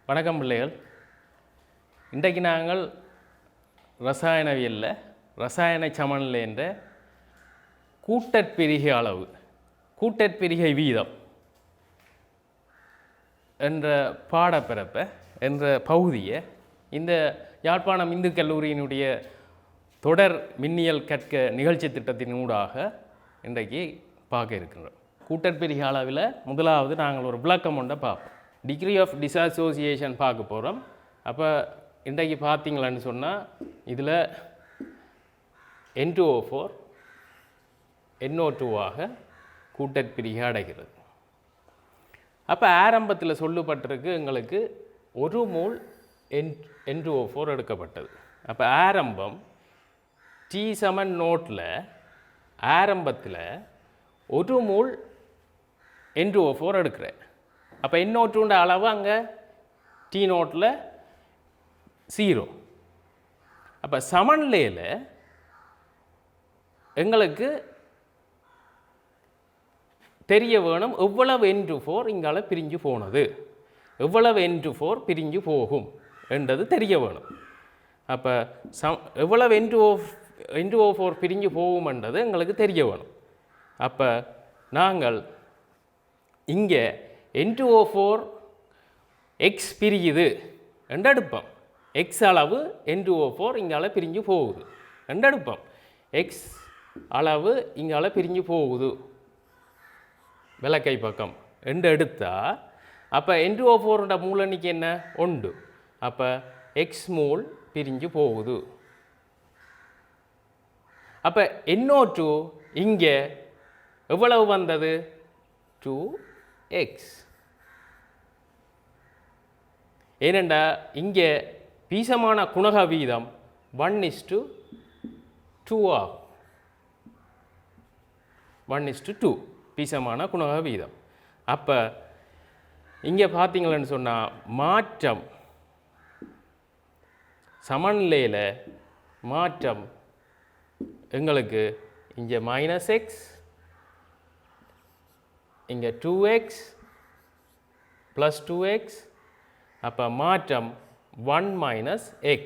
வணக்கம் பிள்ளைகள். இன்றைக்கு நாங்கள் ரசாயனவியலில் ரசாயன சமநிலை என்ற கூட்டற்பிரிகை அளவு, கூட்டற்பிரிகை வீதம் என்ற பாடப்பிறப்பை என்ற பகுதியை இந்த யாழ்ப்பாணம் இந்து கல்லூரியினுடைய தொடர் மின்னியல் கற்க நிகழ்ச்சி திட்டத்தின் ஊடாக இன்றைக்கு பார்க்க இருக்கின்றோம். கூட்டற்பிரிகை அளவில் முதலாவது நாங்கள் ஒரு விளக்கம் ஒன்றை பார்ப்போம். டிகிரி ஆஃப் டிஸ்அசோசியேஷன் பார்க்க போகிறோம். அப்போ இன்றைக்கு பார்த்தீங்களான்னு சொன்னால் இதில் N2O4 NO2ஆக கூட்டற்பிரிகை அடைகிறது. அப்போ ஆரம்பத்தில் சொல்லப்பட்டிருக்கு எங்களுக்கு ஒரு மோல் N2O4 எடுக்கப்பட்டது. அப்போ ஆரம்பம் T7 நோட்டில் ஆரம்பத்தில் ஒரு மோல் N2O4 எடுக்கிறேன். அப்போ NO2ன்ற அளவு அங்கே T நோட்டில் 0. அப்போ சமநிலையில் எங்களுக்கு தெரிய வேணும் எவ்வளவு N2O4 இங்கால பிரிஞ்சு போனது, எவ்வளவு N2O4 பிரிஞ்சு போகும் என்றது தெரிய வேணும். அப்போ எவ்வளவு N2O4 பிரிஞ்சு போகும்ன்றது எங்களுக்கு தெரிய வேணும். அப்போ நாங்கள் இங்கே N2O4 X பிரியுது என்று எடுப்போம். X அளவு N2O4 இங்கால பிரிஞ்சு போகுது என்று எடுப்போம். X அளவு இங்கால பிரிஞ்சு போகுது விளக்கை பக்கம் என்று எடுத்தால் அப்போ N2O4 மூல் எண்ணிக்கை என்ன? 1. அப்போ X மூல் பிரிஞ்சு போகுது. அப்போ NO2 இங்கே எவ்வளவு வந்தது? 2X. ஏனெண்டா இங்கே பீசமான குணக வீதம் 1:2 ஆகும். 1:2 பீசமான குணக வீதம். அப்போ இங்கே பார்த்தீங்களன்னு சொன்னால் மாற்றம் சமநிலையில் மாற்றம் எங்களுக்கு இங்கே -X, இங்கே 2X + 2X. அப்போ மாற்றம் 1 - X,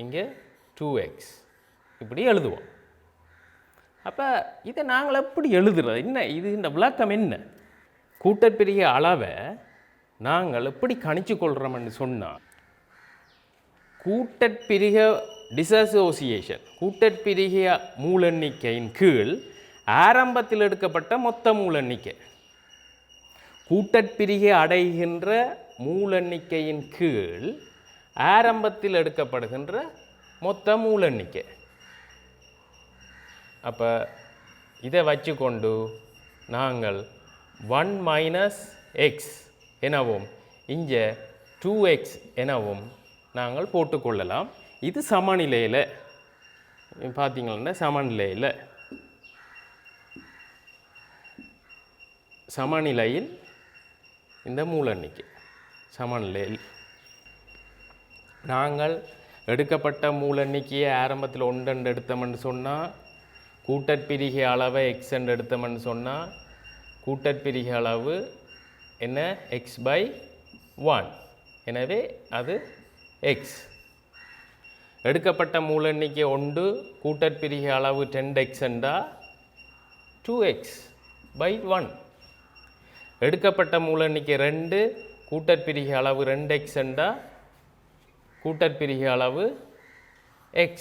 இங்கே 2X இப்படி எழுதுவோம். அப்போ இதை நாங்கள் எப்படி எழுதுறது? என்ன இது? இந்த விளக்கம் என்ன? கூட்டற்பிரிகை அளவை நாங்கள் எப்படி கணிச்சு கொள்கிறோம்னு சொன்னால் கூட்டற்பிரிகை டிஸ்அசோசியேஷன், கூட்டற்பிரிகை மூலெண்ணிக்கையின் கீழ் ஆரம்பத்தில் எடுக்கப்பட்ட மொத்த மூலெண்ணிக்கை, கூட்டற்பிரிகை அடைகின்ற மூலெண்ணிக்கையின் கீழ் ஆரம்பத்தில் எடுக்கப்படுகின்ற மொத்த மூலெண்ணிக்கை. அப்போ இதை வச்சுக்கொண்டு நாங்கள் 1 - X எனவும் இங்கே 2X எனவும் நாங்கள் போட்டுக்கொள்ளலாம். இது சமநிலையில் பார்த்தீங்கன்னா சமநிலையில் இந்த மூலெண்ணிக்கை சமநிலையில் நாங்கள் எடுக்கப்பட்ட மூலெண்ணிக்கையை ஆரம்பத்தில் 1 எடுத்தோம்னு சொன்னால் கூட்டற்பிரிகை அளவை X எடுத்தோம்னு சொன்னால் கூட்டற்பிரிகை அளவு என்ன? X/1. எனவே அது X. எடுக்கப்பட்ட மூலெண்ணிக்கை 1, கூட்டற்பிரிகை அளவு 10X என்றால் 2X/1. எடுக்கப்பட்ட மூலெண்ணிக்கை 2, கூட்டற்பிரிகை அளவு 2X என்றால் கூட்டற்பிரிகை அளவு X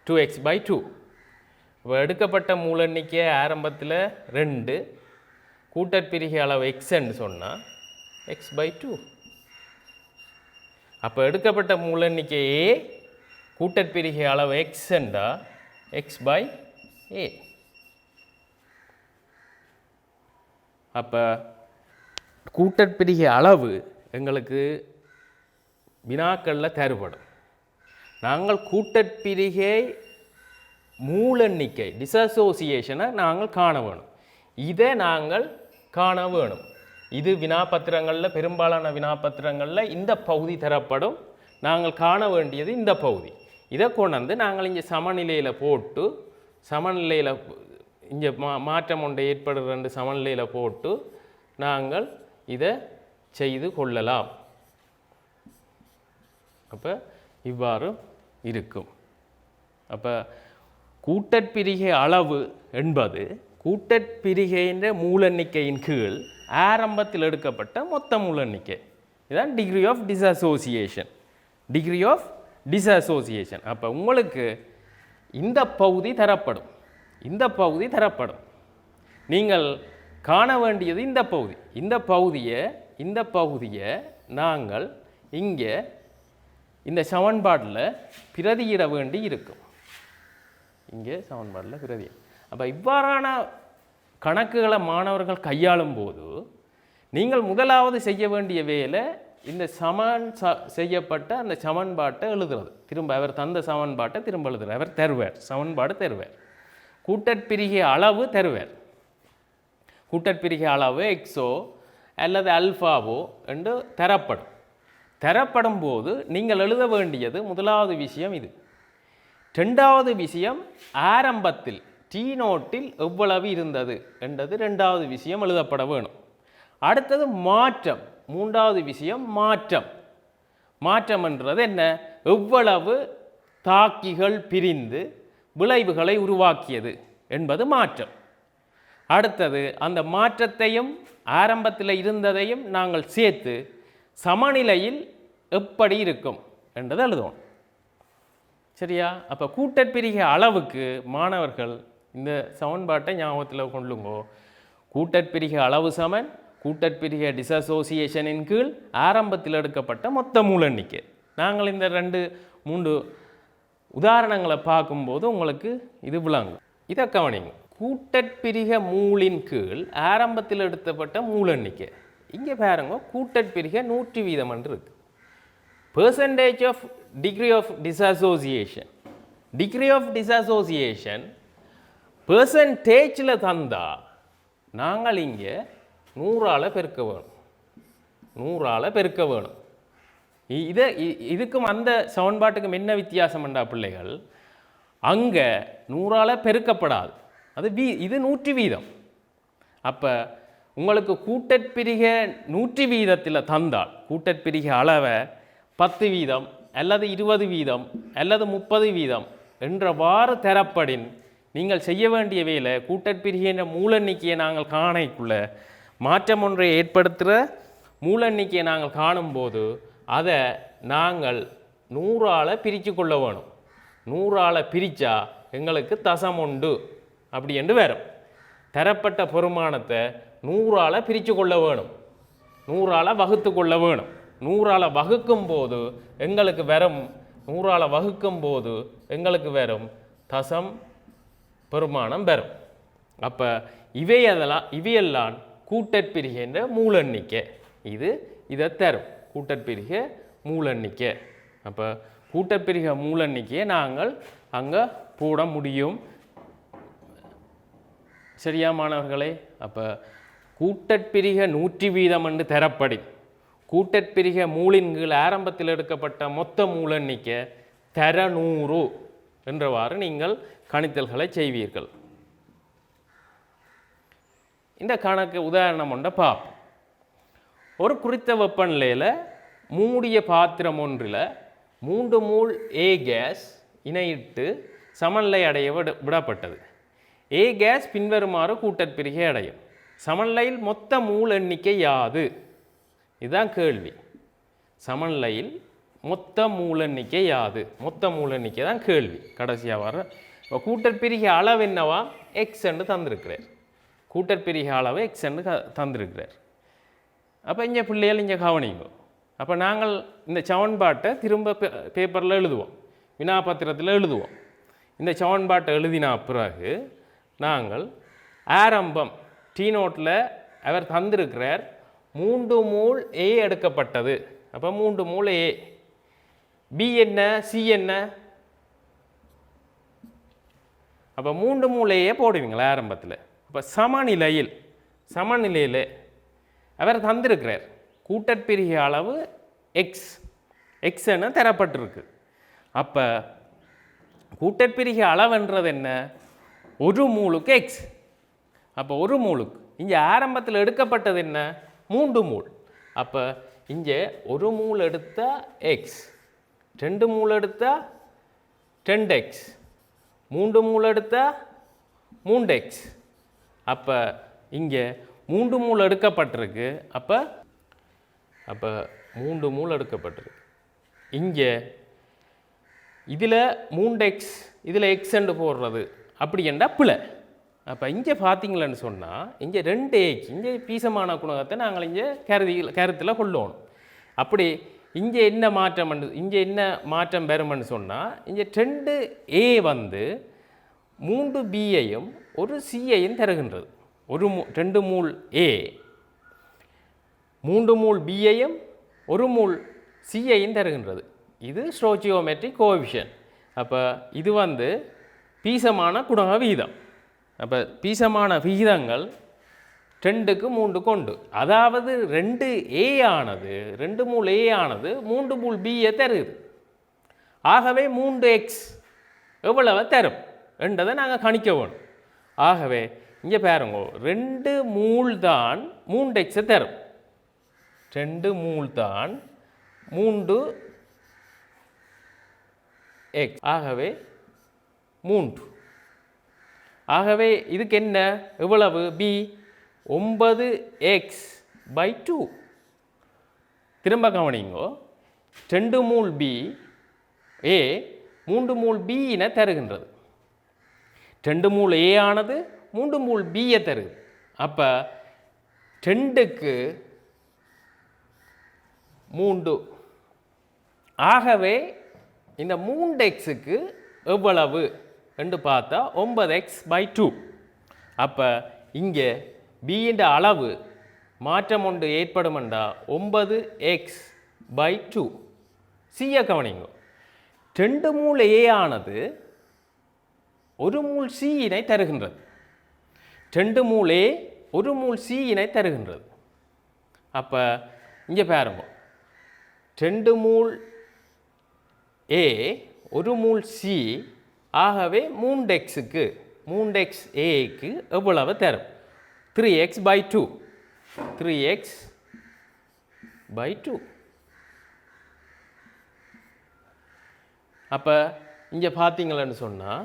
2X/2. இப்போ எடுக்கப்பட்ட மூலெண்ணிக்கை ஆரம்பத்தில் 2, கூட்டற்பிரிகை அளவு X என்று சொன்னால் X/2. அப்போ எடுக்கப்பட்ட மூலெண்ணிக்கை A, கூட்டற்பிரிகை அளவு X என்றால் X/A. அப்போ கூட்டற்பிரிகை அளவு எங்களுக்கு வினாக்களில் தருபடும். நாங்கள் கூட்டற்பிரிகை மூலெண்ணிக்கை டிஸ்அசோசியேஷனை நாங்கள் காண வேணும். இதை நாங்கள் காண வேணும். இது வினாப்பத்திரங்களில், பெரும்பாலான வினாப்பத்திரங்களில் இந்த பகுதி தரப்படும். நாங்கள் காண வேண்டியது இந்த பகுதி. இதை கொண்டு நாங்கள் இங்கே சமநிலையில் போட்டு சமநிலையில் இங்கே மாற்றம் ஒன்றை ஏற்படுற சமநிலையில் போட்டு நாங்கள் இதை செய்து கொள்ளலாம். அப்போ இவ்வாறு இருக்கும். அப்போ கூட்டற்பிரிகை அளவு என்பது கூட்டற்பிரிகையின் மூலெண்ணிக்கையின் கீழ் ஆரம்பத்தில் எடுக்கப்பட்ட மொத்த மூலெண்ணிக்கை. இதுதான் degree of dissociation. Degree of dissociation. அப்போ உங்களுக்கு இந்த பகுதி தரப்படும், இந்த பகுதி தரப்படும். நீங்கள் காண வேண்டியது இந்த பகுதி. இந்த பகுதியை நாங்கள் இங்கே இந்த சமன்பாட்டில் பிரதியிட வேண்டி இருக்கும். இங்கே சமன்பாட்டில் பிரதி. அப்போ இவ்வாறான கணக்குகளை மாணவர்கள் கையாளும் போது நீங்கள் முதலாவது செய்ய வேண்டிய வேலை இந்த செய்யப்பட்ட அந்த சமன்பாட்டை எழுதுறது. திரும்ப அவர் தந்த சமன்பாட்டை திரும்ப எழுதுறார். அவர் தருவார், சமன்பாடு தருவார். கூட்டற்பிரிகை அளவு தருவார். கூட்டற்பிரிகை அளவு எக்ஸோ அல்லது அல்ஃபாவோ என்று தரப்படும் போது நீங்கள் எழுத வேண்டியது முதலாவது விஷயம் இது. ரெண்டாவது விஷயம் ஆரம்பத்தில் டி நோட்டில் எவ்வளவு இருந்தது என்றது ரெண்டாவது விஷயம் எழுதப்பட வேணும். அடுத்தது மாற்றம், மூன்றாவது விஷயம் மாற்றம். மாற்றம் என்றது என்ன? எவ்வளவு தாக்கிகள் பிரிந்து விளைவுகளை உருவாக்கியது என்பது மாற்றம். அடுத்தது அந்த மாற்றத்தையும் ஆரம்பத்தில் இருந்ததையும் நாங்கள் சேர்த்து சமநிலையில் எப்படி இருக்கும் என்றது எழுதுவோம். சரியா? அப்போ கூட்டற்பிரிகை அளவுக்கு மாணவர்கள் இந்த சமன்பாட்டை ஞாபகத்தில் கொள்ளுங்கோ. கூட்டற்பிரிகை அளவு சமன் கூட்டற்பிரிகை டிஸ்அசோசியேஷனின் கீழ் ஆரம்பத்தில் எடுக்கப்பட்ட மொத்த மூலெண்ணிக்கை. நாங்கள் இந்த 2-3 உதாரணங்களை பார்க்கும்போது உங்களுக்கு இது விளங்கும். இதை கவனிங்க. கூட்டற்பிரிகை மூலின் கீழ் ஆரம்பத்தில் எடுக்கப்பட்ட மூலெண்ணிக்கை. இங்கே பாருங்க, கூட்டற்பிரிகை 100% என்று இருக்கு. Percentage of degree of dissociation. Degree of dissociation பெர்சன்டேஜில் தந்தா நாங்கள் இங்கே 100ஆல் பெருக்க வேணும். 100ஆல் பெருக்க வேணும். இதுக்கும் அந்த சமன்பாட்டுக்கும் என்ன வித்தியாசம் என்றா பிள்ளைகள், அங்கே 100ஆல் பெருக்கப்படாது. இது 100%. அப்போ உங்களுக்கு கூட்டற்பிரிகை 100%த்தில் தந்தால் கூட்டற்பிரிகை அளவை 10% அல்லது 20% அல்லது 30% என்றவாறு தரப்படின் நீங்கள் செய்ய வேண்டிய வேலை கூட்டற்பிரிகையின் மூலெண்ணிக்கையை நாங்கள் காணைக்குள்ள மாற்றம் ஒன்றை ஏற்படுத்துகிற மூலெண்ணிக்கையை நாங்கள் காணும்போது அதை நாங்கள் 100ஆல் பிரித்து கொள்ள வேணும். 100ஆல் பிரித்தா எங்களுக்கு தசம் உண்டு அப்படி என்று வரும். தரப்பட்ட பெருமானத்தை 100ஆல் பிரித்து கொள்ள வேணும், 100ஆல் வகுத்து கொள்ள வேணும். 100ஆல் வகுக்கும் போது எங்களுக்கு வரும் 100ஆல் வகுக்கும் போது எங்களுக்கு வரும் தசம் பெருமானம் வரும். அப்போ இவையெல்லாம் கூட்டற்பிரிகைன்ற மூலெண்ணிக்கை. இதை தரும் கூட்டற்பிரிகை மூலெண்ணிக்கை. அப்போ கூட்டற்பிரிகை மூலெண்ணிக்கையை நாங்கள் அங்கே போட முடியும். சரியா மாணவர்களே? அப்போ கூட்டற்பிரிகை 100% என்று தரப்படி கூட்டற்பிரிகை மூலின் கீழ் ஆரம்பத்தில் எடுக்கப்பட்ட மொத்த மூலெண்ணிக்கை தர 100 என்றவாறு நீங்கள் கணித்தல்களை செய்வீர்கள். இந்த கணக்கு உதாரணம் ஒன்றை பார்ப்போம். ஒரு குறித்த வெப்பநிலையில் மூடிய பாத்திரம் ஒன்றில் 3 மோல் ஏ கேஸ் இணையிட்டு சமநிலை அடைய விடப்பட்டது. ஏ கேஸ் பின்வருமாறு கூட்டற்பிரிகை அடையும். சமநிலையில் மொத்த மூல் எண்ணிக்கை யாது? இதுதான் கேள்வி. சமநிலையில் மொத்த மூல் எண்ணிக்கை யாது? மொத்த மூல் எண்ணிக்கை தான் கேள்வி. கடைசியாக வர கூட்டற்பிரிகை அளவு என்னவா? எக்ஸ் என்று தந்திருக்கிறார். கூட்டற்பிரிகை அளவு எக்ஸ் என்று தந்திருக்கிறார். அப்போ இங்கே பிள்ளைகள் இங்கே கவனிங்க. அப்போ நாங்கள் இந்த சமன்பாட்டை திரும்ப பேப்பரில் எழுதுவோம், வினாபத்திரத்தில் எழுதுவோம். இந்த சமன்பாட்டை எழுதினா பிறகு நாங்கள் ஆரம்பம் டி நோட்டில் அவர் தந்திருக்கிறார் 3 மோல் ஏ எடுக்கப்பட்டது. அப்போ 3 மோல் ஏ. பி என்ன, சி என்ன? அப்போ 3 மோல் ஏ போடுவீங்களா ஆரம்பத்தில். அப்போ சமநிலையில் அவர் தந்திருக்கிறார் கூட்டற்பிரிகை அளவு எக்ஸ்ன்னு தரப்பட்டிருக்கு. அப்போ கூட்டற்பிரிகை அளவுன்றது என்ன? 1 மோலுக்கு எக்ஸ். அப்போ 1 மோலுக்கு இங்கே ஆரம்பத்தில் எடுக்கப்பட்டது என்ன 3 மூல். அப்போ இங்கே 1 மூல் எடுத்தால் எக்ஸ், 2 மூல் எடுத்தால் 2x, 3 மூல் எடுத்தால் 3x. அப்போ இங்கே 3 மூல் எடுக்கப்பட்டிருக்கு. அப்போ 3 மூல் எடுக்கப்பட்டிருக்கு. இங்கே இதில் 3x இதில் எக்ஸ்ன்னு போடுறது அப்படி என்றால் பிழை. அப்போ இங்கே பார்த்தீங்களன்னு சொன்னால் இங்கே 2x இங்கே பீசமான குணகத்தை நாங்கள் இங்கே கருத்தில் கொள்ளணும். அப்படி இங்கே என்ன மாற்றம், இங்கே என்ன மாற்றம் பெறும்னு சொன்னால் இங்கே 2a வந்து 3bயையும் 1cயையும் தருகின்றது. 2 மூல் a 3 மூல் bயையும் 1 மூல் cயையும் தருகின்றது. இது ஸ்டோச்சியோமெட்ரிக் கோஎஃபிஷியன்ட். அப்போ இது வந்து பீசமான குணக விகிதம். அப்போ பீசமான விகிதங்கள் 2க்கு 3க்கு உண்டு. அதாவது 2a ஆனது 2 மூல் a ஆனது 3 மூல் bயை தருது. ஆகவே 3x எவ்வளவு தரும் என்றதை நாங்கள் கணிக்க வேணும். ஆகவே இங்கே பாருங்க 2 மூல் தான் 3x தரும். 2 மூல் தான் 3x. ஆகவே 3. ஆகவே இதுக்கு என்ன எவ்வளவு b 9x/2. திரும்ப கவனிங்கோ 2 மூல் b a 3 மூல் b ன தருகின்றது. 2 மூல் a ஆனது 3 மூல் bயை தருது. அப்போ 2க்கு 3. ஆகவே இந்த 3xக்கு எவ்வளவு என்று பார்த்தா 9x/2. அப்போ இங்கே bயின் அளவு மாற்றம் ஒன்று ஏற்படும் என்றால் 9x/2. cயை கவனிங்க 2 மூல் a ஆனது 1 மூல் c னை தருகின்றது. 2 மூல் a 1 மூல் c னை தருகின்றது. அப்போ இங்கே பாருங்க 2 மூல் a 1 மூல் c. ஆகவே 3xக்கு 3xaக்கு எவ்வளவு தரும் 3x/2. 3x/2. அப்போ இங்கே பார்த்தீங்களன்னு சொன்னால்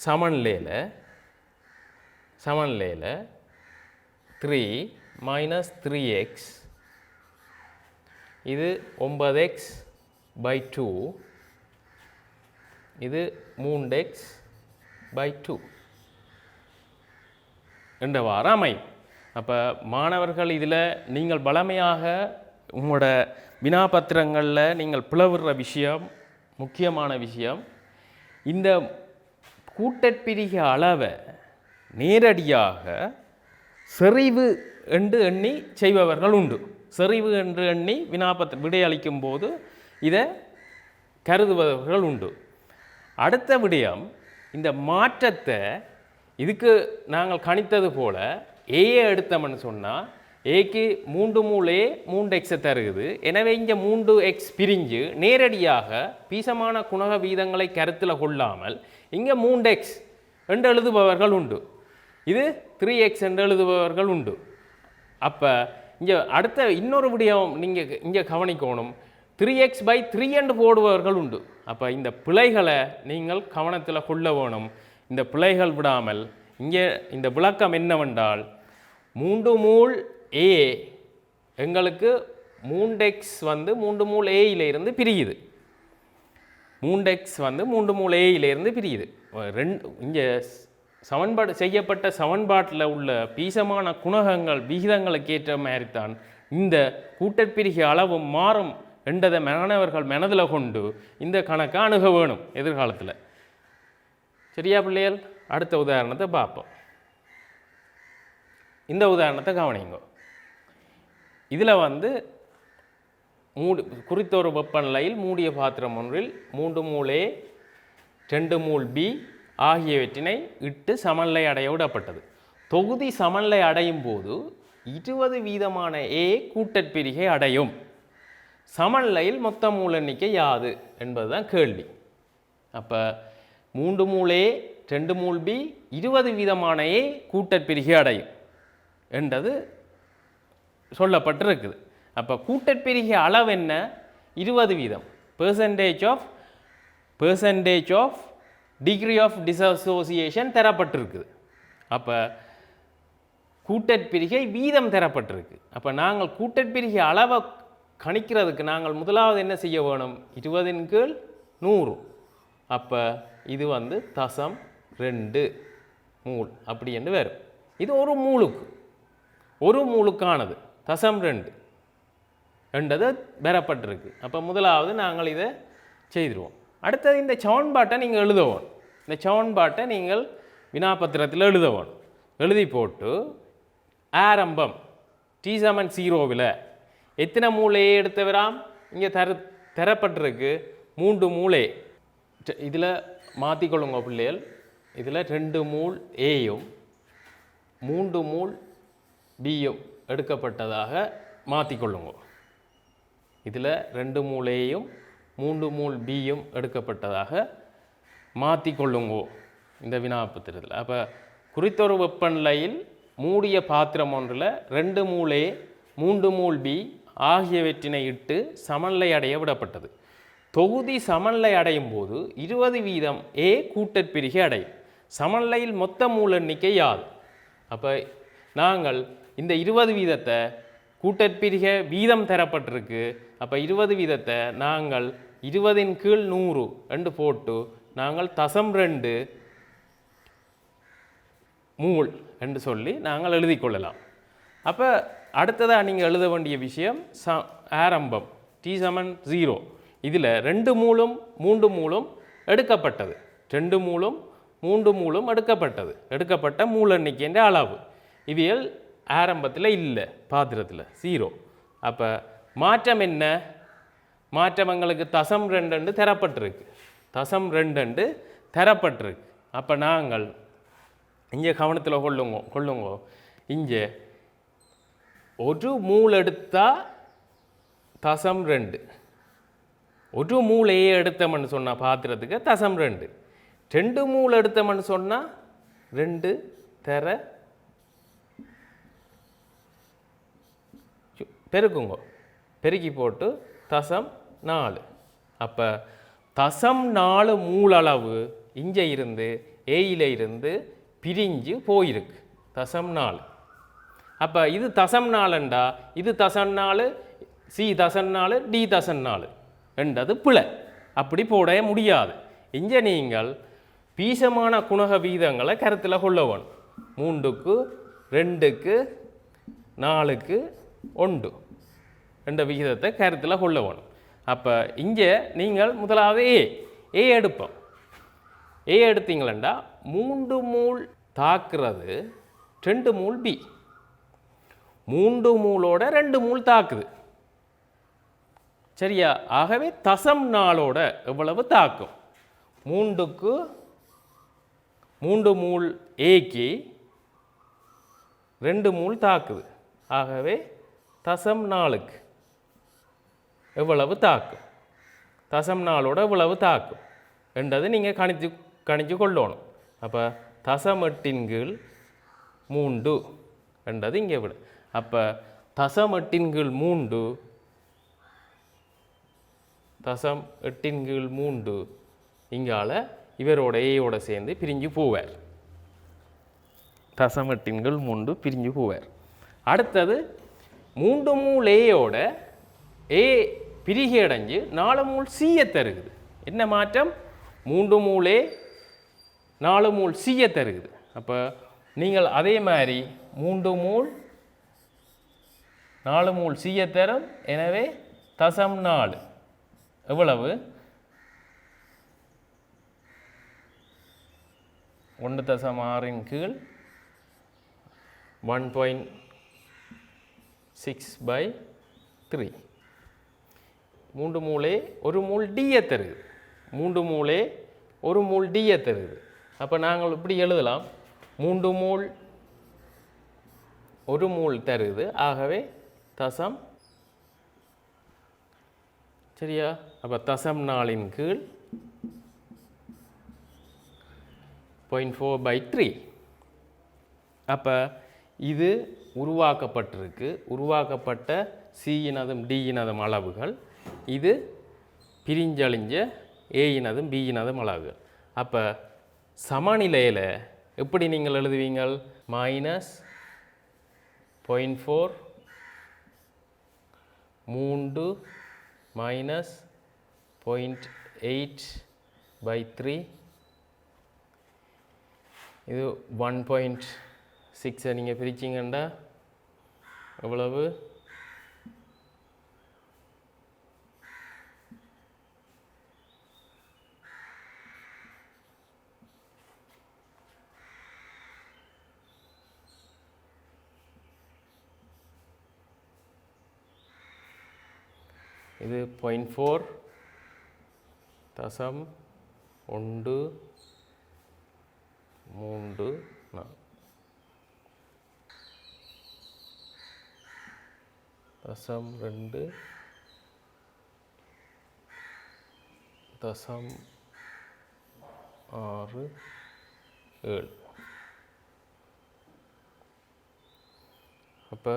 சமன்லேயில் 3 மைனஸ் 3x இது 9x/2 இது 3x/2 என்றவாறு அமையும். அப்போ மாணவர்கள் இதில் நீங்கள் பலமையாக உங்களோட வினாபத்திரங்களில் நீங்கள் பிளவுற விஷயம், முக்கியமான விஷயம், இந்த கூட்டற்பிரிகை அளவை நேரடியாக செறிவு என்று எண்ணி செய்பவர்கள் உண்டு. செறிவு என்று எண்ணி விடையளிக்கும் போது இதை கருதுபவர்கள் உண்டு. அடுத்த விடயம், இந்த மாற்றத்தை இதுக்கு நாங்கள் கணித்தது போல ஏயை எடுத்தோம்னு சொன்னால் ஏக்கு 3 மூல் a 3x தருகுது. எனவே இங்கே 3x பிரிஞ்சு நேரடியாக பீசமான குணக வீதங்களை கருத்தில் கொள்ளாமல் இங்கே 3x என்று எழுதுபவர்கள் உண்டு. இது 3x என்று எழுதுபவர்கள் உண்டு. அப்போ இங்கே அடுத்த இன்னொரு விடயம் நீங்கள் இங்கே கவனிக்கணும், 3x/3 என்று போடுபவர்கள் உண்டு. அப்போ இந்த பிழைகளை நீங்கள் கவனத்தில் கொள்ள வேணும். இந்த பிழைகள் விடாமல் இங்கே இந்த விளக்கம் என்னவென்றால் 3 மூல் a எங்களுக்கு 3x வந்து 3 மூல் a இருந்து பிரியுது. 3x வந்து 3 மூல் a இருந்து பிரியுது. இங்கே சமன்பாடு செய்யப்பட்ட சமன்பாட்டில் உள்ள பீசமான குணகங்கள் விகிதங்களுக்கு ஏற்ற மாதிரி தான் இந்த கூட்டற்பிரிகை அளவு மாறும் என்றதை மாணவர்கள் மனதில் கொண்டு இந்த கணக்கை அணுக வேணும் எதிர்காலத்தில். சரியா பிள்ளைகள்? அடுத்த உதாரணத்தை பார்ப்போம். இந்த உதாரணத்தை கவனிங்க. இதில் வந்து குறித்தொரு வெப்பநிலையில் மூடிய பாத்திரம் ஒன்றில் 3 மூல் a 2 மூல் b ஆகியவற்றினை இட்டு சமநிலை அடைய விடப்பட்டது. தொகுதி சமநிலை அடையும் போது 20% a கூட்டற்பிரிகை அடையும். சமநிலையில் மொத்த மூல எண்ணிக்கை யாது என்பதுதான் கேள்வி. அப்போ 3 மூல் a 2 மூல் பி 20 வீதமான ஏ கூட்டற்பிரிகை அடையும் என்றது சொல்லப்பட்டிருக்குது. அப்போ கூட்டற்பிரிகை அளவு என்ன? 20 வீதம், percentage of degree of dissociation தரப்பட்டிருக்குது. அப்போ கூட்டற்பிரிகை வீதம் தரப்பட்டிருக்கு. அப்போ நாங்கள் கூட்டற்பிரிகை அளவை கணிக்கிறதுக்கு நாங்கள் முதலாவது என்ன செய்ய வேணும்? 20/100. அப்போ இது வந்து 0.2 மூல் அப்படி என்று வரும். இது ஒரு மூலுக்கானது 0.2 என்றது பெறப்பட்டிருக்கு. அப்போ முதலாவது நாங்கள் இதை செய்திருவோம். அடுத்தது இந்த சமன்பாட்டை நீங்கள் எழுதவும். இந்த சமன்பாட்டை நீங்கள் வினாபத்திரத்தில் எழுதவும். எழுதி போட்டு ஆரம்பம் t=0 எத்தனை மூளையை எடுத்தவராம்? இங்கே தரப்பட்டிருக்கு 3 மூளை. இதில் மாற்றிக்கொள்ளுங்க பிள்ளைகள். இதில் 2 மூல் ஏயும் 3 மூல் பியும் எடுக்கப்பட்டதாக மாற்றிக்கொள்ளுங்க. இதில் 2 மூல் ஏயும் 3 மூல் பியும் எடுக்கப்பட்டதாக மாற்றிக்கொள்ளுங்கோ இந்த வினாபத்திரத்தில். அப்போ குறித்தொரு வெப்பநிலையில் மூடிய பாத்திரம் ஒன்றில் 2 மூல் ஏ 3 மூல் பி ஆகியவற்றினை இட்டு சமநிலை அடைய விடப்பட்டது. தொகுதி சமநிலை அடையும் போது 20 வீதம் ஏ கூட்டற்பிரிகை அடையும். சமநிலையில் மொத்த மூல் எண்ணிக்கை யாது? அப்போ நாங்கள் இந்த 20 வீதத்தை கூட்டற்பிரிகை வீதம் தரப்பட்டிருக்கு. அப்போ 20 வீதத்தை நாங்கள் 20/100 என்று போட்டு நாங்கள் 0.2 மூல் என்று சொல்லி நாங்கள் எழுதி கொள்ளலாம். அப்போ அடுத்ததாக நீங்கள் எழுத வேண்டிய விஷயம் ஆரம்பம் t=0. இதில் 2 மூலும் 3 மூலும் எடுக்கப்பட்டது. 2 மூலும் 3 மூலும் எடுக்கப்பட்ட மூல எண்ணிக்கைன்ற அளவு இவைகள் ஆரம்பத்தில் இல்லை, பாத்திரத்தில் 0. அப்போ மாற்றம் என்ன? மாற்றம் எங்களுக்கு 0.2 தரப்பட்டிருக்கு. 0.2 தரப்பட்டிருக்கு. அப்போ நாங்கள் இங்கே கவனத்தில் கொள்ளுங்க. இங்கே 1 மூல் எடுத்தால் 0.2, 1 மூலையே எடுத்தோம்னு சொன்னால் பாத்திரத்துக்கு 0.2, 2 மூல் எடுத்தோம்னு சொன்னால் 2 தர பெருக்குங்க, பெருக்கி போட்டு 0.4. அப்போ 0.4 மூல் அளவு இங்கே இருந்து ஏயில இருந்து பிரிஞ்சு போயிருக்கு 0.4. அப்போ இது 0.4 இது 0.4 சி 0.4 டி 0.4 என்றது பிழை. அப்படி போட முடியாது. இங்கே நீங்கள் பீசமான குணக வீதங்களை கருத்தில் கொள்ள வேணும். 3க்கு 2க்கு 4க்கு 1 என்ற விகிதத்தை கருத்தில் கொள்ள வேணும். அப்போ இங்கே நீங்கள் முதலாவது ஏ எடுப்போம். ஏ எடுத்தீங்களா 3 மூல் தாக்குறது 2 மூல் பி, 3 மூலோட 2 மூல் தாக்குது. சரியா? ஆகவே 0.4 எவ்வளவு தாக்கும்? 3 மூல் ஏக்கு 2 மூல் தாக்குது. ஆகவே 0.4க்கு எவ்வளவு தாக்கும்? 0.4 எவ்வளவு தாக்கும் என்றது நீங்கள் கணிச்சு கொள்ளணும். அப்போ 0.8/3 என்றது இங்கே விட. அப்போ 0.8/3 இங்கால இவரோட ஏயோட சேர்ந்து பிரிஞ்சு போவார். 0.8/3 பிரிஞ்சு போவார். அடுத்தது 3 மூல் ஏயோட ஏ பிரிகை அடைஞ்சு 4 மூல் சியை தருகுது. என்ன மாற்றம்? 3 மூல் ஏ 4 மூல் சியை தருகுது. அப்போ நீங்கள் அதே மாதிரி 3 மூல் 4 மூல் சியை தரும். எனவே 0.4 எவ்வளவு? 1.6 1.6/3. 3 மூலே 1 மூல் டியை தருது. 3 மூலே 1 மூல் டியை தருது. அப்போ நாங்கள் இப்படி எழுதலாம். 3 மூல் 1 மூல் தருது. ஆகவே தசம். சரியா? அப்போ 0.4 0.4/3. அப்போ இது உருவாக்கப்பட்டிருக்கு. உருவாக்கப்பட்ட C-இனதும் D-இனதும் அளவுகள், இது பிரிஞ்சழிஞ்ச A-இனதும் B-இனதும் அளவுகள். அப்போ சமநிலையில் எப்படி நீங்கள் எழுதுவீங்கள்? -0.4 3 -0.8/3 இது 1.6 நீங்கள் பிரிச்சிங்கண்டா எவ்வளவு? இது 0.4 தசம் 1 3 4 தசம் 2 தசம் 6 7. அப்போ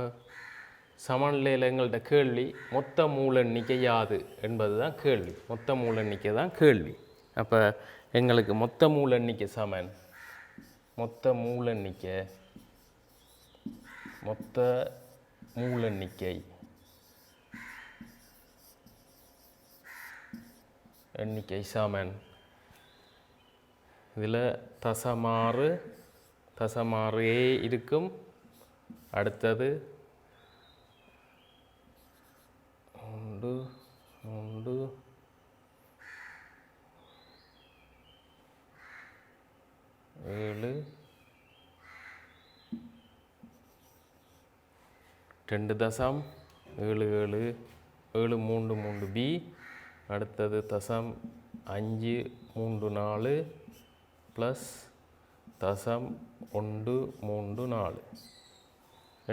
சமநிலையில் எங்கள்கிட்ட கேள்வி மொத்த மூல எண்ணிக்கை யாது என்பது தான் கேள்வி. மொத்த மூல எண்ணிக்கை தான் கேள்வி. அப்போ எங்களுக்கு மொத்த மூல எண்ணிக்கை சமன் மொத்த மூல எண்ணிக்கை சமன் இதில் தசமாறு A இருக்கும். அடுத்தது 3 3 7 2 தசம் 7 7 7 3 3B. அடுத்தது தசம் 5 3 4 ப்ளஸ் தசம் 1 3 4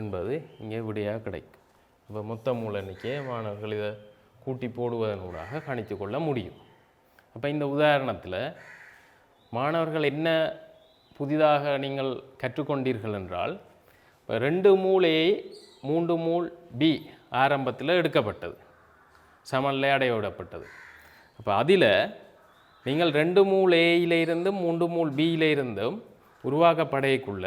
என்பது இங்கே விடையாக கிடைக்கும். இப்போ மொத்த மூல எண்ணிக்கையை மாணவர்கள் இதை கூட்டி போடுவதனூடாக கணித்து கொள்ள முடியும். அப்போ இந்த உதாரணத்தில் மாணவர்கள் என்ன புதிதாக நீங்கள் கற்றுக்கொண்டீர்கள் என்றால், இப்போ 2 மூல் A 3 மூல் B ஆரம்பத்தில் எடுக்கப்பட்டது, சமநிலை அடையவிடப்பட்டது. அப்போ அதில் நீங்கள் 2 மூல் Aயிலிருந்து 3 மூல் Bயிலிருந்தும் உருவாக்கப்படையக்குள்ள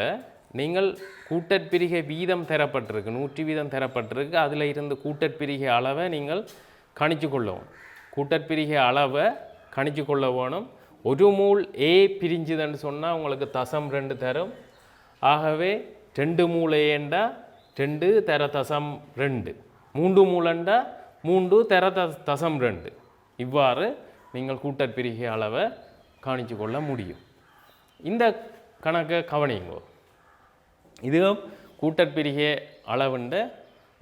நீங்கள் கூட்டற்பிரிகை வீதம் தரப்பட்டிருக்கு, 100 வீதம் தரப்பட்டிருக்கு. அதில் இருந்து கூட்டற்பிரிகை அளவை நீங்கள் கணிச்சு கொள்ளவும், கூட்டற்பிரிகை அளவை கணிச்சு கொள்ள வேணும். 1 மூல் A பிரிஞ்சுதுன்னு சொன்னால் உங்களுக்கு தசம் 2 தரும். ஆகவே 2 மூல் ஏண்டா 2 தர தசம் 2, 3 மூலண்டா 3 தர தசம் 2. இவ்வாறு நீங்கள் கூட்டற்பிரிகை அளவை கணிச்சு கொள்ள முடியும். இந்த கணக்கை கவனிங்கோ. இதுவும் கூட்டற்பிரிகை அளவுண்ட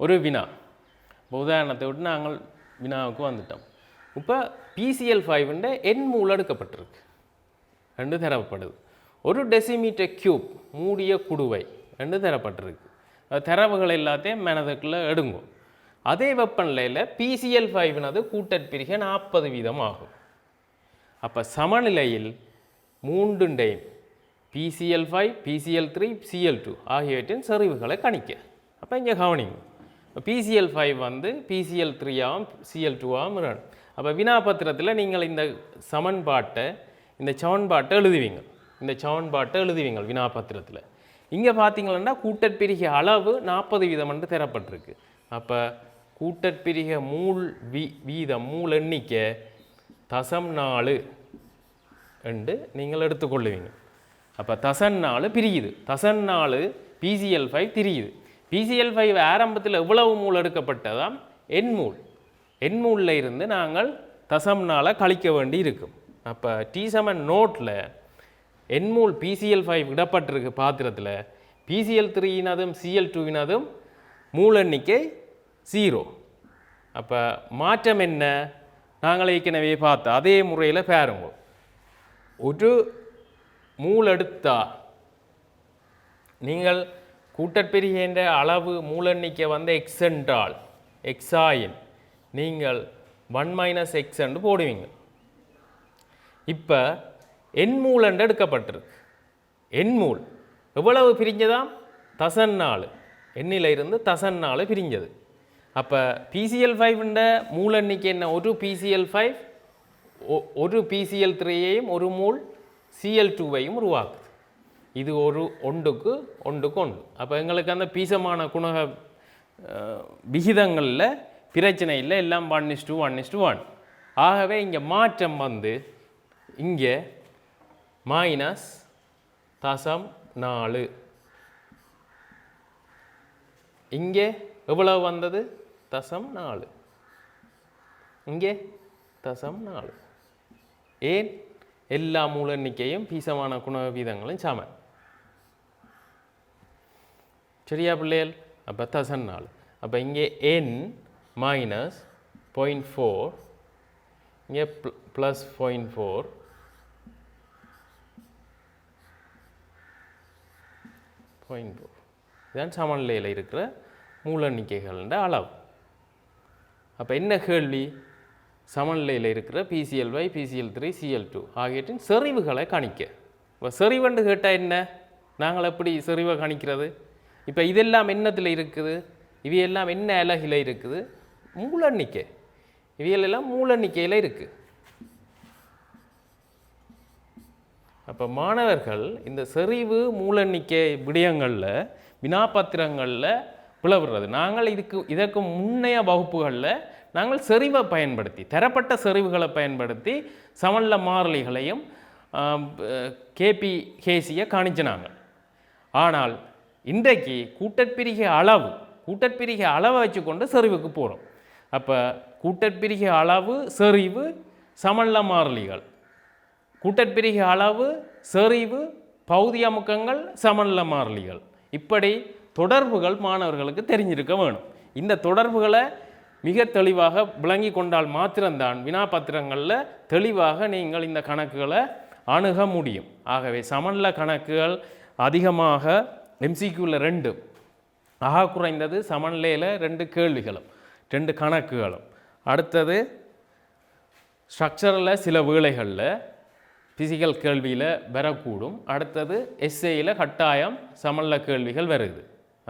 ஒரு வினா. உதாரணத்தை விட்டு நாங்கள் வினாவுக்கு வந்துட்டோம். இப்போ PCl5 எண் மூல் எடுக்கப்பட்டிருக்கு, 2 தரப்படுது. 1 டெசிமீட்டர் கியூப் மூடிய குடுவை 2 தரப்பட்டிருக்கு. தரவுகள் எல்லாத்தையும் மனதுக்குள்ளே எடுங்கும். அதே வெப்பநிலையில் PCl5 கூட்டற்பிரிகை 40 வீதம் ஆகும். அப்போ சமநிலையில் 3 PCl5 PCl3 Cl2 ஆகியவற்றின் செறிவுகளை கணிக்க. அப்போ இங்கே கவனிங்க, PCl5 PCl3ஆகவும் Cl2ஆகவும் இருக்கணும். அப்போ வினாபத்திரத்தில் நீங்கள் இந்த சமன்பாட்டை எழுதுவீங்க, வினாபத்திரத்தில். இங்கே பார்த்தீங்கன்னா கூட்டற்பிரிகை அளவு 40 வீதம் என்று தரப்பட்டிருக்கு. அப்போ கூட்டற்பிரிகை வீதம் மூல் எண்ணிக்கை தசம் 4 என்று நீங்கள் எடுத்துக்கொள்ளுவீங்க. அப்போ தசம் 4 பிரியுது, தசம் 4 PCl5 திரியுது. PCl5 ஆரம்பத்தில் எவ்வளவு மூல் எடுக்கப்பட்டதாம்? எண்மூலில் இருந்து நாங்கள் தசம் 4 கழிக்க வேண்டி இருக்கும். அப்போ T7 நோட்டில் எண்மூல் PCl5 இடப்பட்டிருக்கு பாத்திரத்தில். PCl3 Cl2 மூல் எண்ணிக்கை 0. அப்போ மாற்றம் என்ன? நாங்கள் ஏற்கனவே பார்த்த அதே முறையில் பாருங்க. ஒரு மூல் எடுத்தால் நீங்கள் கூட்டற்பிரிகின்ற அளவு மூல எண்ணிக்கை x என்றால் எக்ஸாயின் நீங்கள் 1 - x என்று போடுவீங்க. இப்போ எண் மூலண்டு எடுக்கப்பட்டிருக்கு, எண்மூல் எவ்வளவு பிரிஞ்சதாம்? தசன் 4. எண்ணில் இருந்து தசன் 4 பிரிஞ்சது. அப்போ PCl5 மூல் எண்ணிக்கை என்ன? ஒரு PCl5 ஒரு PCl3ஐயும் ஒரு மூல் Cl2வையும் உருவாக்குது. இது ஒரு ஒன்றுக்கு ஒன்று. அப்போ எங்களுக்கு அந்த பீசமான குணக விகிதங்களில் பிரச்சனை இல்லை, எல்லாம் 1:1:1. ஆகவே இங்கே மாற்றம் வந்து இங்கே -0.4. இங்கே எவ்வளவு வந்தது? 0.4. இங்கே 0.4. ஏன்? எல்லா மூல எண்ணிக்கையும் பீசமான குணக வீதங்களும் சமன். சரியா பிள்ளைகள்? அப்போ 0.4. அப்போ இங்கே n -0.4, இங்கே +0.4, இதுதான் சமநிலையில் இருக்கிற மூல எண்ணிக்கைகள அளவு. அப்போ என்ன கேள்வி? சமநிலையில் இருக்கிற PCl5, PCl3, Cl2 ஆகியவற்றின் செறிவுகளை கணிக்க. இப்போ செறிவுன்னு கேட்டால் என்ன? நாங்கள் எப்படி செறிவை கணிக்கிறது? இப்போ இதெல்லாம் என்னத்தில் இருக்குது? இவையெல்லாம் என்ன அலகில் இருக்குது? மூல எண்ணிக்கை. இவையெல்லாம் மூல எண்ணிக்கையில் இருக்குது. அப்போ மாணவர்கள் இந்த செறிவு மூல எண்ணிக்கை விடயங்களில் வினாபத்திரங்களில் பிளவுறது. நாங்கள் இதற்கு முன்னைய வகுப்புகளில் நாங்கள் செறிவை பயன்படுத்தி, தரப்பட்ட செறிவுகளை பயன்படுத்தி சமன்ல மாறிலிகளையும் கேபி கேசியை காணிச்சினாங்க. ஆனால் இன்றைக்கு கூட்டற்பிரிகை அளவை வச்சுக்கொண்டு செறிவுக்கு போகிறோம். அப்போ கூட்டற்பிரிகை அளவு, செறிவு, சமன்ல மாறிலிகள். கூட்டற்பிரிகை அளவு, செறிவு, பௌதிக அமுக்கங்கள், சமன்ல மாறிலிகள். இப்படி தொடர்புகள் மாணவர்களுக்கு தெரிஞ்சிருக்க வேணும். இந்த தொடர்புகளை மிக தெளிவாக விளங்கி கொண்டால் மாத்திரம்தான் வினாபத்திரங்களில் தெளிவாக நீங்கள் இந்த கணக்குகளை அணுக முடியும். ஆகவே சமன்ல கணக்குகள் அதிகமாக MCQவில் 2, ஆக குறைந்தது சமன்லையில் 2 கேள்விகளும் 2 கணக்குகளும். அடுத்தது ஸ்ட்ரக்சரில் சில வேளைகளில் பிசிக்கல் கேள்வியில் வரக்கூடும். அடுத்தது எஸ்ஏயில் கட்டாயம் சமன்ல கேள்விகள் வருது.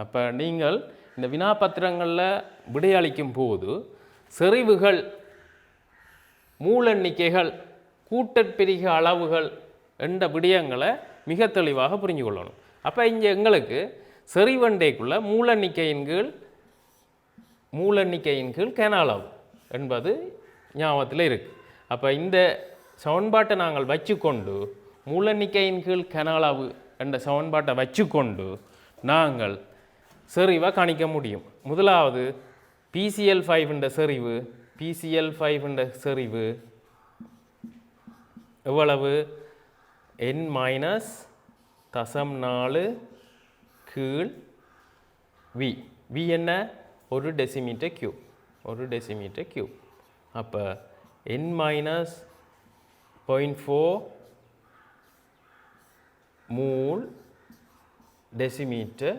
அப்போ நீங்கள் இந்த வினாபத்திரங்களில் விடையளிக்கும் போது செறிவுகள், மூலெண்ணிக்கைகள், கூட்டற்பிரிகை அளவுகள் என்ற விடயங்களை மிக தெளிவாக புரிஞ்சு கொள்ளணும். அப்போ இங்கே எங்களுக்கு செறிவண்டைக்குள்ள மூலெண்ணிக்கையின் கீழ் கன அளவு என்பது ஞாபகத்தில் இருக்குது. அப்போ இந்த சமன்பாட்டை நாங்கள் வச்சுக்கொண்டு மூலெண்ணிக்கையின் கீழ் கன அளவு என்ற சமன்பாட்டை வச்சுக்கொண்டு நாங்கள் செறிவை கணிக்க முடியும். முதலாவது PCl5 என்ற செறிவு. PCl5 என்ற செறிவு எவ்வளவு? n-0.4 கீழ் V. V என்ன? 1 டெசிமீட்டர் கியூப். 1 decimetre cube. அப்போ n-0.4 மூல் டெசிமீட்டர்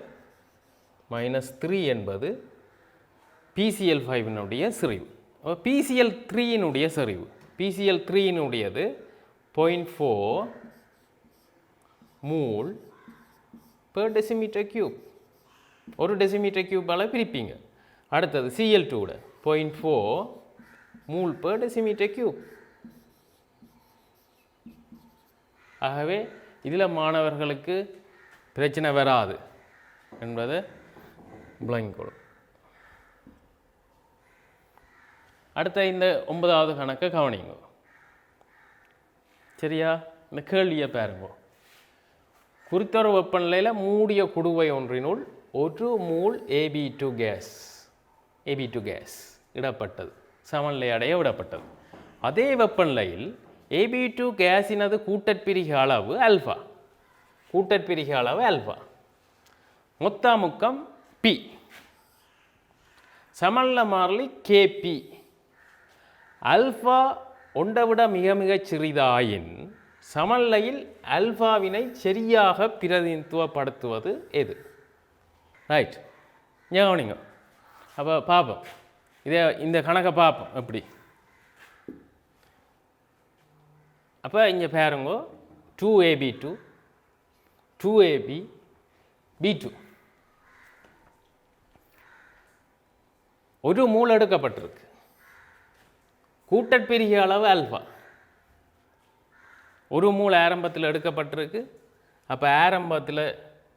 -3 என்பது PCl5 செறிவு. PCl3 செறிவு. PCl3 0.4 mole per decimetre cube. 1 decimetre கியூப்பால் பிரிப்பீங்க. அடுத்தது Cl2 0.4 mole per decimetre cube. ஆகவே இதில் மாணவர்களுக்கு பிரச்சனை வராது என்பதை விளங்கிக்கொள்ளும். அடுத்த இந்த 9வது கணக்கை கவனிங்க. சரியா? இந்த கேள்வியை பாருங்க. குறித்தொரு வெப்பநிலையில் மூடிய குடுவை ஒன்றினுள் 1 மூல் AB2 கேஸ் இடப்பட்டது, சமநிலை அடைய விடப்பட்டது. அதே வெப்பநிலையில் AB2 கேஸினது கூட்டற்பிரிகை அளவு ஆல்ஃபா. மொத்த அமுக்கம் P. சமன்ல மாறிலி KP. ஆல்ஃபா ஒன்றை விட மிக மிகச் சிறிதாயின் சமநிலையில் ஆல்ஃபாவினை சரியாக பிரதிநிதித்துவப்படுத்துவது எது? ரைட், ஞாபகங்க. அப்போ பார்ப்போம், இந்த கணக்கை பார்ப்போம் எப்படி. அப்போ இங்கே பாருங்க, 2AB2 2ab b2. ஒரு மூல் எடுக்கப்பட்டிருக்கு. கூட்டற்பெருகிய அளவு ஆல்ஃபா. ஒரு மூல் ஆரம்பத்தில் எடுக்கப்பட்டிருக்கு. அப்போ ஆரம்பத்தில்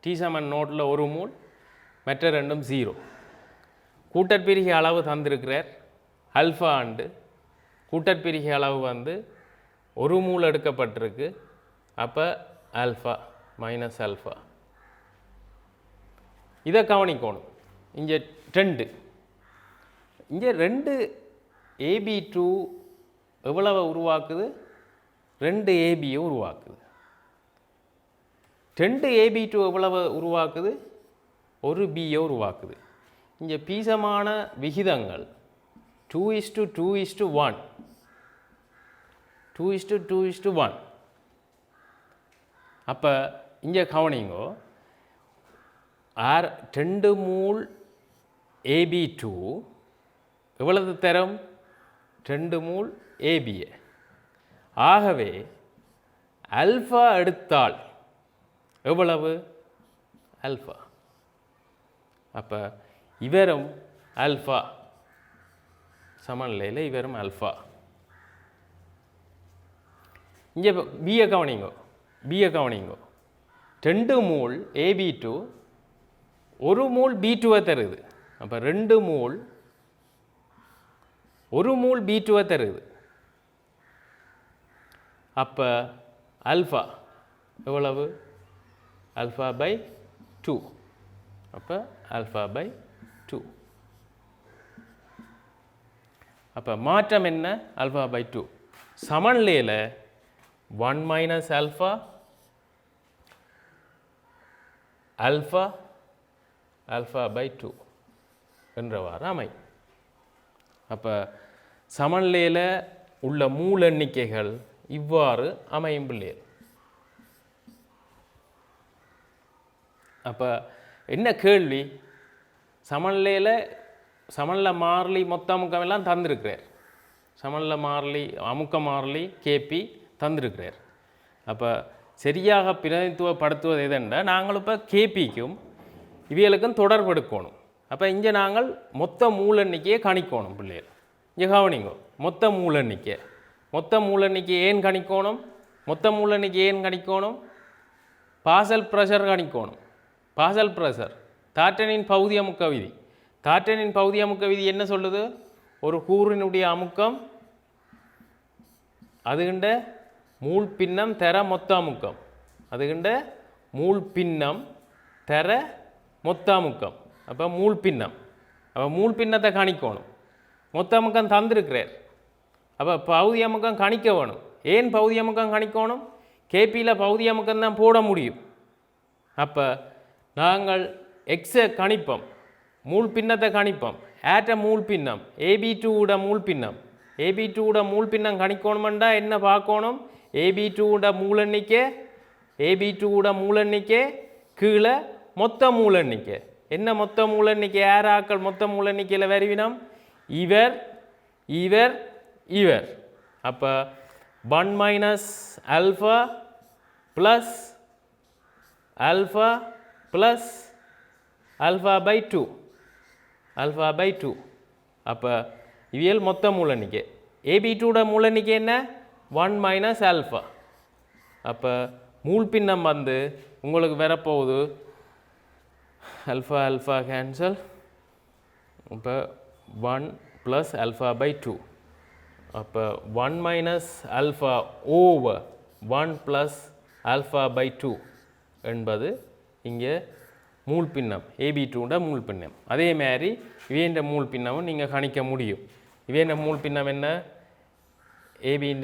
T7 நோட்டில் ஒரு மூல், மற்ற ரெண்டும் 0. கூட்டற்பெருகிய அளவு தந்திருக்கிறார் ஆல்ஃபா ஆண்டு. கூட்டற்பெருகிய அளவு வந்து ஒரு மூல் எடுக்கப்பட்டிருக்கு. அப்போ ஆல்ஃபா மைனஸ் ஆல்ஃபா. இதை கவனிக்கணும். இங்கே 2 இங்கே 2 AB2 எவ்வளவு உருவாக்குது? 2 ABயை உருவாக்குது. 2 AB2 எவ்வளவு உருவாக்குது? ஒரு பியை உருவாக்குது. இங்கே பீசமான விகிதங்கள் 2:2:1. 2:2:1. அப்போ இங்கே கவனிங்கோ, 2 மூல் AB2 எவ்வளவு தரும்? 2 மூல் ABA. ஆகவே ஆல்ஃபா எடுத்தால் எவ்வளவு? ஆல்ஃபா. அப்போ இவரும் ஆல்ஃபா சமநிலையில், இவரும் ஆல்ஃபா. இங்கே பியை கவனிங்கோ, 2 மூல் AB2 ஒரு மூல் B2 தருது. அப்போ 2 மூல் ஒரு மூல் B2 தருது. அப்போ ஆல்ஃபா எவ்வளவு? Alpha by 2. அப்போ ஆல்ஃபா பை 2. அப்போ மாற்றம் என்ன? Alpha by 2. சமநிலையில் 1 minus alpha alpha alpha by 2 என்றவாறு அமையும். அப்போ சமநிலையில் உள்ள மூல எண்ணிக்கைகள் இவ்வாறு அமையும் பிள்ளைகள். அப்போ என்ன கேள்வி? சமநிலை மாறிலி மொத்த அமுக்கம் எல்லாம் தந்திருக்கிறார். சமநிலை மாறிலி அமுக்க மாறிலி கேபி தந்திருக்கிறார். அப்போ சரியாக பிரதிநிதித்துவப்படுத்துவது எதுண்டா, நாங்கள் இப்போ கேபிக்கும் இவைகளுக்கும் தொடர்பு எடுக்கணும். அப்போ இங்கே நாங்கள் மொத்த மூல எண்ணிக்கையை கணிக்கணும் பிள்ளைகள். இங்கே கவனிங்கோ, மொத்த மூல எண்ணிக்கை ஏன் கணிக்கணும்? மொத்த மூல எண்ணிக்கை ஏன் கணிக்கணும்? பாசல் ப்ரெஷர் கணிக்கணும். பாசல் ப்ரெஷர் தாற்றனின் பகுதி அமுக்க விதி. தாற்றனின் பகுதி அமுக்க விதி என்ன சொல்லுது? ஒரு கூறினுடைய அமுக்கம் அதுகின்ற மூல் பின்னம் தர மொத்த அமுக்கம். அதுகின்ற மூல் பின்னம் தர மொத்த அமுக்கம். அப்போ மூல் பின்னம். அப்போ மூல் பின்னத்தை கணிக்கணும். மொத்த அமுக்கம் தந்திருக்கிறார். அப்போ பகுதி அமுக்கம் கணிக்க வேணும். ஏன் பகுதி அமுக்கம் கணிக்கணும்? கேபியில் பகுதி அமுக்கம் தான் போட முடியும். அப்போ நாங்கள் எக்ஸை கணிப்போம், மூல் பின்னத்தை கணிப்போம். ஏற்ற மூல் பின்னம் AB2 மூல் பின்னம். AB2 மூல் பின்னம் கணிக்கணுமெண்டா என்ன பார்க்கணும்? AB2 மூல எண்ணிக்கை கீழே மொத்த மூல எண்ணிக்கை. என்ன மொத்த மூல எண்ணிக்கை? யாராக்கள் மொத்த மூல எண்ணிக்கையில் வருவினம்? இவர். அப்போ 1 minus alpha plus alpha by 2. அப்போ இவியல் மொத்த மூல எண்ணிக்கை. AB2 மூல எண்ணிக்கை என்ன? 1 மைனஸ் ஆல்ஃபா. அப்போ மூல் பின்னம் வந்து உங்களுக்கு வரப்போகுது ஆல்ஃபா கேன்சல். இப்போ 1 ப்ளஸ் ஆல்ஃபா பை 2. அப்போ 1 minus alpha over 1 plus alpha by 2 என்பது இங்கே மூல் பின்னம். AB2 மூல் பின்னம். அதே மாதிரி இவையின் மூல் பின்னமும் நீங்கள் கணிக்க முடியும். இவையின் மூல் பின்னம் என்ன? ஏபியின்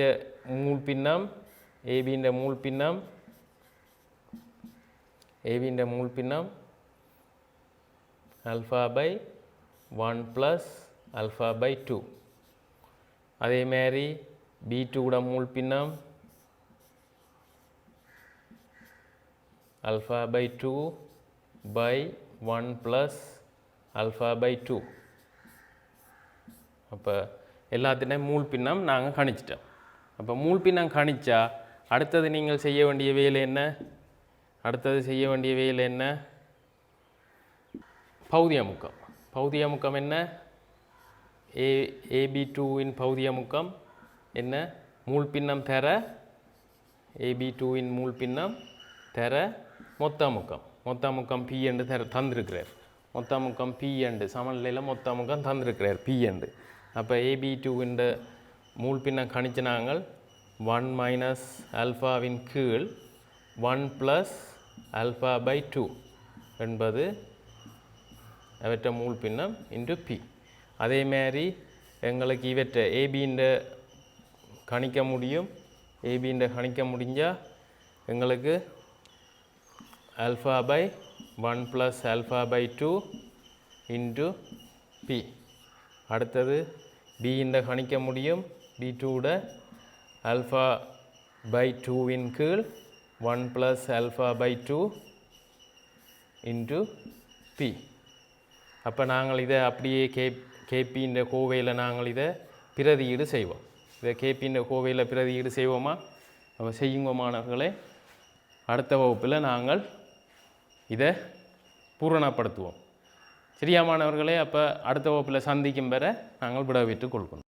மூல் பின்னம் alpha by 1 plus alpha by 2. அதே மாதிரி B2 மூல் பின்னம் alpha by 2 by 1 plus alpha by 2. அப்போ எல்லாத்தினையும் மூல் பின்னம் நாங்கள் கணிச்சிட்டோம். அப்போ மூல் பின்னம் கணிச்சா அடுத்தது நீங்கள் செய்ய வேண்டிய வேலை என்ன? அடுத்தது செய்ய வேண்டிய வேலை என்ன? பௌதிய முக்கம். பௌதிய முக்கம் என்ன? AB2 பௌதிய முக்கம் என்ன? மூல் பின்னம் தர AB2 மூல் பின்னம் தர மொத்த முக்கம். மொத்த முக்கம் P என்று தந்திருக்கிறார். மொத்த முக்கம் P என்று சமநிலையில் மொத்த முக்கம் தந்திருக்கிறார் P என்று. அப்போ AB2 மூல் பின்னம் கணிச்சு நாங்கள் 1 மைனஸ் ஆல்ஃபாவின் கீழ் 1 ப்ளஸ் ஆல்ஃபா பை 2 என்பது அவற்றை மூல் பின்னம் இன்டு P. அதே மாதிரி எங்களுக்கு இவற்றை ஏபின்ற கணிக்க முடியும். ஏபின்ற கணிக்க முடிஞ்சால் எங்களுக்கு alpha by 1 plus alpha by 2 into P. அடுத்தது பின்ற கணிக்க முடியும். B2 ஆல்ஃபா பை 2 கீழ் 1 plus alpha by 2 into P. அப்போ நாங்கள் இதை அப்படியே கேபின்ற கோவையில் நாங்கள் இதை பிரதியீடு செய்வோம். இதை கேபின்ற கோவையில் பிரதியீடு செய்வோமா? நம்ம செய்யுங்க மாணவர்களே. அடுத்த வகுப்பில் நாங்கள் இதை பூரணப்படுத்துவோம். சரியா மாணவர்களே? அப்போ அடுத்த வகுப்பில் சந்திக்கும் வரை நாங்கள் விடைபெற்றுக் கொள்கிறோம்.